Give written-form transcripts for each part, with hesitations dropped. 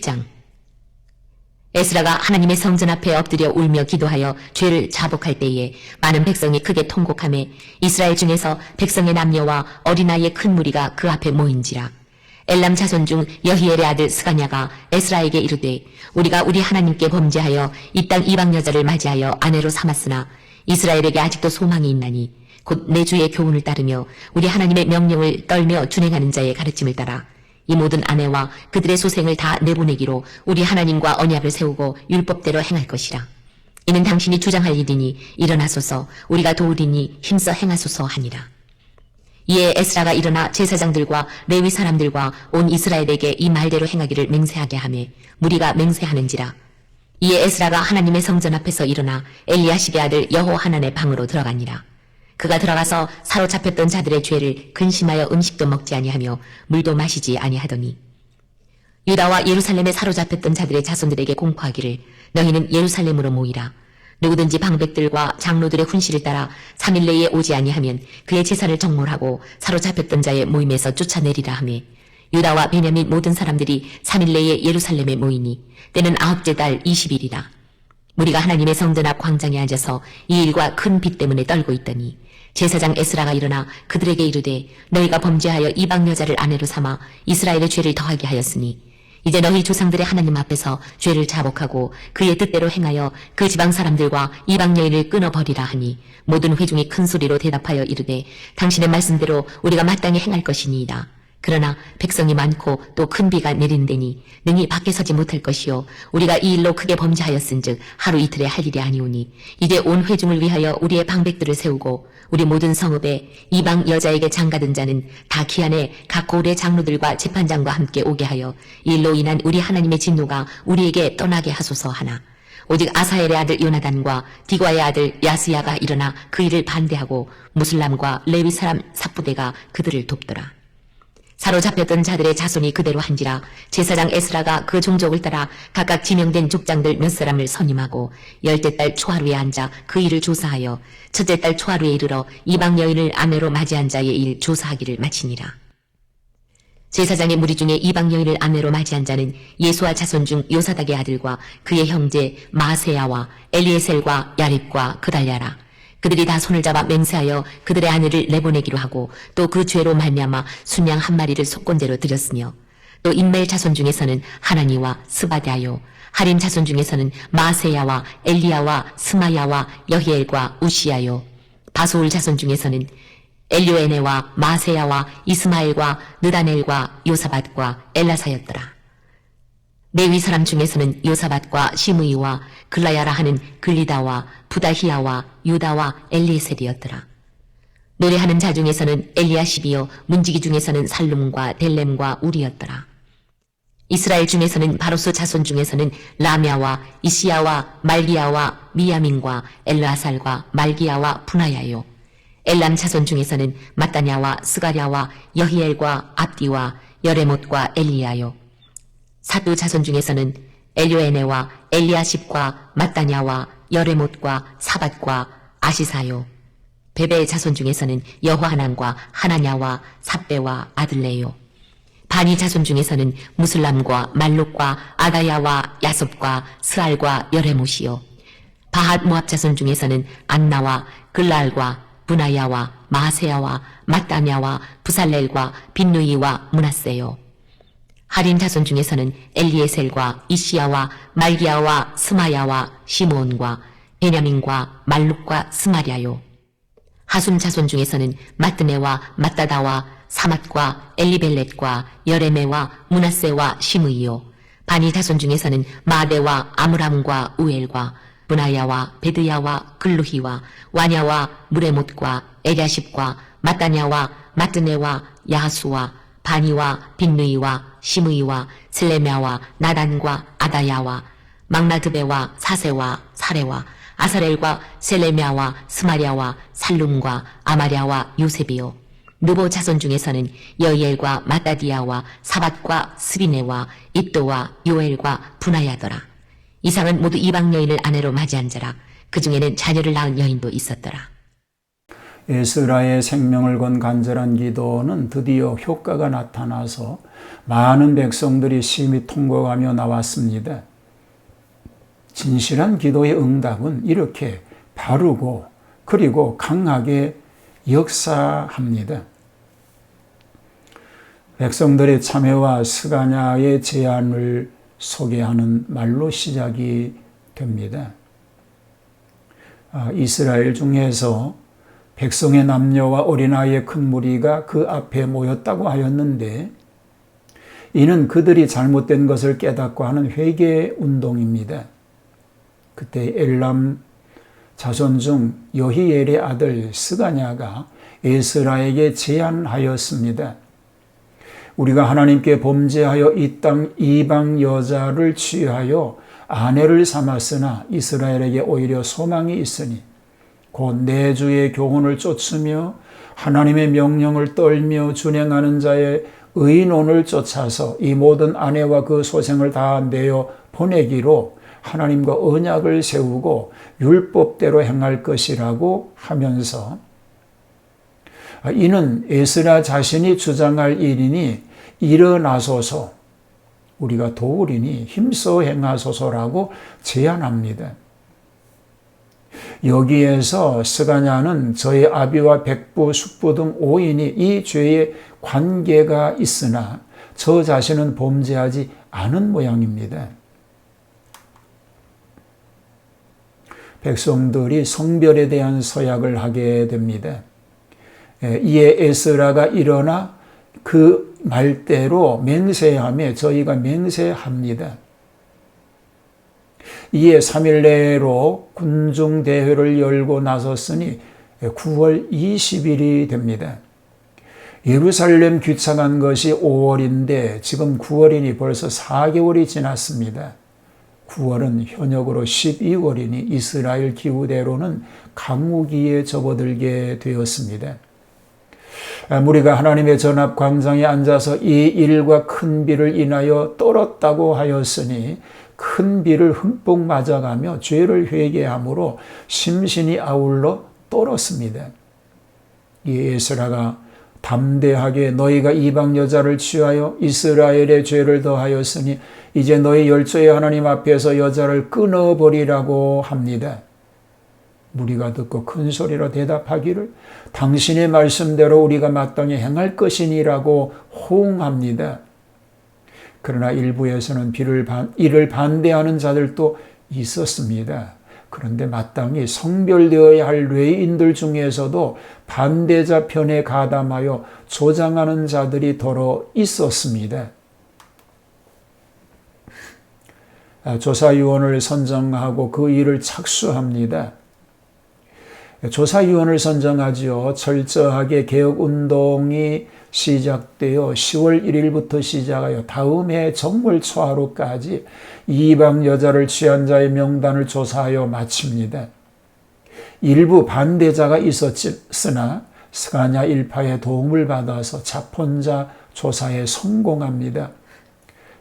10장. 에스라가 하나님의 성전 앞에 엎드려 울며 기도하여 죄를 자복할 때에 많은 백성이 크게 통곡하며 이스라엘 중에서 백성의 남녀와 어린아이의 큰 무리가 그 앞에 모인지라. 엘람 자손 중 여히엘의 아들 스가냐가 에스라에게 이르되 우리가 우리 하나님께 범죄하여 이 땅 이방 여자를 맞이하여 아내로 삼았으나 이스라엘에게 아직도 소망이 있나니 곧 내 주의 교훈을 따르며 우리 하나님의 명령을 떨며 준행하는 자의 가르침을 따라 이 모든 아내와 그들의 소생을 다 내보내기로 우리 하나님과 언약을 세우고 율법대로 행할 것이라. 이는 당신이 주장할 일이니 일어나소서 우리가 도우리니 힘써 행하소서 하니라. 이에 에스라가 일어나 제사장들과 레위 사람들과 온 이스라엘에게 이 말대로 행하기를 맹세하게 하며 무리가 맹세하는지라. 이에 에스라가 하나님의 성전 앞에서 일어나 엘리야십의 아들 여호하난의 방으로 들어가니라. 그가 들어가서 사로잡혔던 자들의 죄를 근심하여 음식도 먹지 아니하며 물도 마시지 아니하더니 유다와 예루살렘에 사로잡혔던 자들의 자손들에게 공포하기를 너희는 예루살렘으로 모이라. 누구든지 방백들과 장로들의 훈시를 따라 3일 내에 오지 아니하면 그의 재산을 정몰하고 사로잡혔던 자의 모임에서 쫓아내리라 하며 유다와 베냐민 모든 사람들이 3일 내에 예루살렘에 모이니 때는 9째 달 20일이라. 우리가 하나님의 성전 앞 광장에 앉아서 이 일과 큰 빚 때문에 떨고 있더니 제사장 에스라가 일어나 그들에게 이르되 너희가 범죄하여 이방 여자를 아내로 삼아 이스라엘의 죄를 더하게 하였으니 이제 너희 조상들의 하나님 앞에서 죄를 자복하고 그의 뜻대로 행하여 그 지방 사람들과 이방 여인을 끊어버리라 하니 모든 회중이 큰 소리로 대답하여 이르되 당신의 말씀대로 우리가 마땅히 행할 것이니이다. 그러나 백성이 많고 또 큰 비가 내리는데니 능히 밖에 서지 못할 것이요 우리가 이 일로 크게 범죄하였은즉 하루 이틀에 할 일이 아니오니 이제 온 회중을 위하여 우리의 방백들을 세우고 우리 모든 성읍에 이방 여자에게 장가든 자는 다 기한에 각 고을의 장로들과 재판장과 함께 오게 하여 이 일로 인한 우리 하나님의 진노가 우리에게 떠나게 하소서 하나 오직 아사엘의 아들 요나단과 디과의 아들 야스야가 일어나 그 일을 반대하고 무슬람과 레위 사람 삽부대가 그들을 돕더라. 사로잡혔던 자들의 자손이 그대로 한지라. 제사장 에스라가 그 종족을 따라 각각 지명된 족장들 몇 사람을 선임하고 10째 달 초하루에 앉아 그 일을 조사하여 첫째 달 초하루에 이르러 이방 여인을 아내로 맞이한 자의 일 조사하기를 마치니라. 제사장의 무리 중에 이방 여인을 아내로 맞이한 자는 예수와 자손 중 요사닥의 아들과 그의 형제 마세야와 엘리에셀과 야립과 그달랴라. 그들이 다 손을 잡아 맹세하여 그들의 아내를 내보내기로 하고 또 그 죄로 말미암아 순양 한 마리를 속건제로 드렸으며 또 인멜 자손 중에서는 하나니와 스바다요 하림 자손 중에서는 마세야와 엘리야와 스마야와 여히엘과 우시야요 바소울 자손 중에서는 엘료에네와 마세야와 이스마엘과 느다넬과 요사밧과 엘라사였더라. 레위 사람 중에서는 요사밧과 시므이와 글라야라 하는 글리다와 부다히야와 유다와 엘리에셀이었더라. 노래하는 자 중에서는 엘리야십이요 문지기 중에서는 살룸과 델렘과 우리였더라. 이스라엘 중에서는 바로스 자손 중에서는 라мя와 이시야와 말기야와 미야민과 엘르아살과 말기야와 분하야요 엘람 자손 중에서는 마따냐와 스가랴와 여히엘과 압디와 여레못과 엘리야요 사두 자손 중에서는 엘요에네와 엘리야십과 마따냐와 여레못과 사밧과 아시사요 베베의 자손 중에서는 여호하난과 하나냐와 삽베와 아들레요 바니 자손 중에서는 무슬람과 말룩과 아다야와 야섭과 스알과 여레못이요 바핫 모압 자손 중에서는 안나와 글랄과 분하야와 마세야와 마따냐와 부살렐과 빈누이와 문하세요 하림 자손 중에서는 엘리에셀과 이시야와 말기야와 스마야와 시므온과 베냐민과 말룩과 스마랴요 하숨 자손 중에서는 마뜨네와 마따다와 사맛과 엘리벨렛과 여레메와 문하세와 시므이요 바니 자손 중에서는 마데와 아므람과 우엘과 분하야와 베드야와 글루히와 와냐와 무레못과 에랴십과 마따냐와 마뜨네와 야하수와 바니와 빈누이와 시므이와 슬레메와 나단과 아다야와 막나드베와 사세와 사레와 아사렐과 셀레메와 스마랴와 살룸과 아마랴와 요셉이요 누보 자손 중에서는 여이엘과 마따디야와 사밧과 스비네와 입도와 요엘과 분하야더라. 이상은 모두 이방 여인을 아내로 맞이한 자라. 그 중에는 자녀를 낳은 여인도 있었더라. 에스라의 생명을 건 간절한 기도는 드디어 효과가 나타나서 많은 백성들이 심히 통곡하며 나왔습니다. 진실한 기도의 응답은 이렇게 바르고 그리고 강하게 역사합니다. 백성들의 참회와 스가냐의 제안을 소개하는 말로 시작이 됩니다. 이스라엘 중에서 백성의 남녀와 어린아이의 큰 무리가 그 앞에 모였다고 하였는데 이는 그들이 잘못된 것을 깨닫고 하는 회개 운동입니다. 그때 엘람 자손 중 여히엘의 아들 스가냐가 에스라에게 제안하였습니다. 우리가 하나님께 범죄하여 이 땅 이방 여자를 취하여 아내를 삼았으나 이스라엘에게 오히려 소망이 있으니 곧 내 주의 교훈을 쫓으며 하나님의 명령을 떨며 준행하는 자의 의논을 쫓아서 이 모든 아내와 그 소생을 다 내어 보내기로 하나님과 언약을 세우고 율법대로 행할 것이라고 하면서 이는 에스라 자신이 주장할 일이니 일어나소서 우리가 도우리니 힘써 행하소서라고 제안합니다. 여기에서 스가냐는 저의 아비와 백부, 숙부 등 5인이 이 죄에 관계가 있으나 저 자신은 범죄하지 않은 모양입니다. 백성들이 성별에 대한 서약을 하게 됩니다. 이에 에스라가 일어나 그 말대로 맹세하며 저희가 맹세합니다. 이에 3일 내로 군중대회를 열고 나섰으니 9월 20일이 됩니다. 예루살렘 귀창한 것이 5월인데 지금 9월이니 벌써 4개월이 지났습니다. 9월은 현역으로 12월이니 이스라엘 기후대로는 강우기에 접어들게 되었습니다. 무리가 하나님의 전합 광장에 앉아서 이 일과 큰 비를 인하여 떨었다고 하였으니 큰 비를 흠뻑 맞아가며 죄를 회개함으로 심신이 아울러 떨었습니다. 이 에스라가 담대하게 너희가 이방 여자를 취하여 이스라엘의 죄를 더하였으니 이제 너희 열조의 하나님 앞에서 여자를 끊어버리라고 합니다. 무리가 듣고 큰 소리로 대답하기를 당신의 말씀대로 우리가 마땅히 행할 것이니라고 호응합니다. 그러나 일부에서는 이를 반대하는 자들도 있었습니다. 그런데 마땅히 성별되어야 할 레위인들 중에서도 반대자 편에 가담하여 조장하는 자들이 더러 있었습니다. 조사위원을 선정하고 그 일을 착수합니다. 조사위원을 선정하지요. 철저하게 개혁운동이 시작되어 10월 1일부터 시작하여 다음 해 정월 초하루까지 이방 여자를 취한 자의 명단을 조사하여 마칩니다. 일부 반대자가 있었으나 스가냐 일파의 도움을 받아서 자폰자 조사에 성공합니다.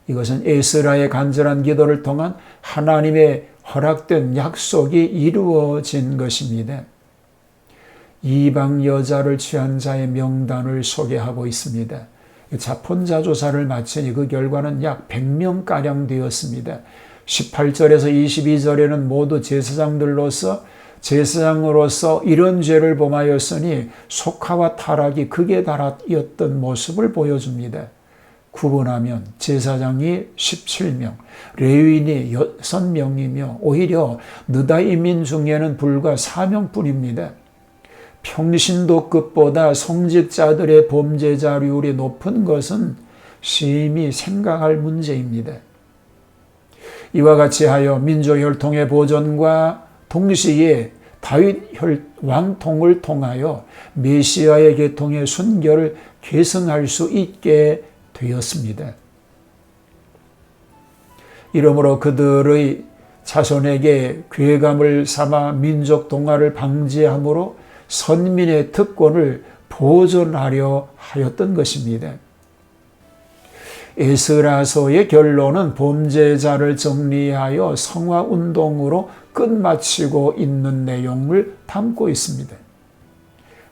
이것은 에스라의 간절한 기도를 통한 하나님의 허락된 약속이 이루어진 것입니다. 이방 여자를 취한 자의 명단을 소개하고 있습니다. 자폰자 조사를 마치니 그 결과는 약 100명가량 되었습니다. 18절에서 22절에는 모두 제사장으로서 이런 죄를 범하였으니 속화와 타락이 극에 달하였던 모습을 보여줍니다. 구분하면 제사장이 17명, 레위인이 6명이며 오히려 느다임인 중에는 불과 4명뿐입니다. 평신도급보다 성직자들의 범죄자율이 높은 것은 심히 생각할 문제입니다. 이와 같이 하여 민족 혈통의 보존과 동시에 다윗 왕통을 통하여 메시아의 계통의 순결을 계승할 수 있게 되었습니다. 이러므로 그들의 자손에게 괴감을 삼아 민족 동화를 방지함으로 선민의 특권을 보존하려 하였던 것입니다. 에스라서의 결론은 범죄자를 정리하여 성화운동으로 끝마치고 있는 내용을 담고 있습니다.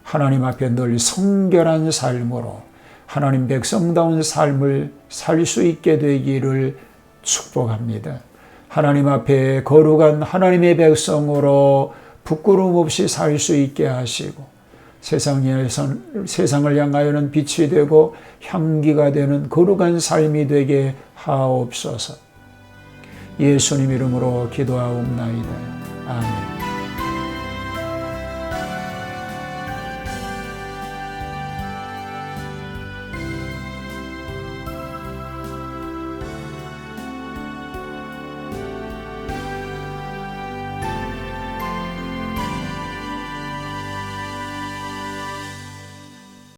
하나님 앞에 늘 성결한 삶으로 하나님 백성다운 삶을 살 수 있게 되기를 축복합니다. 하나님 앞에 거룩한 하나님의 백성으로 부끄러움 없이 살 수 있게 하시고 세상을 향하여는 빛이 되고 향기가 되는 거룩한 삶이 되게 하옵소서. 예수님 이름으로 기도하옵나이다. 아멘.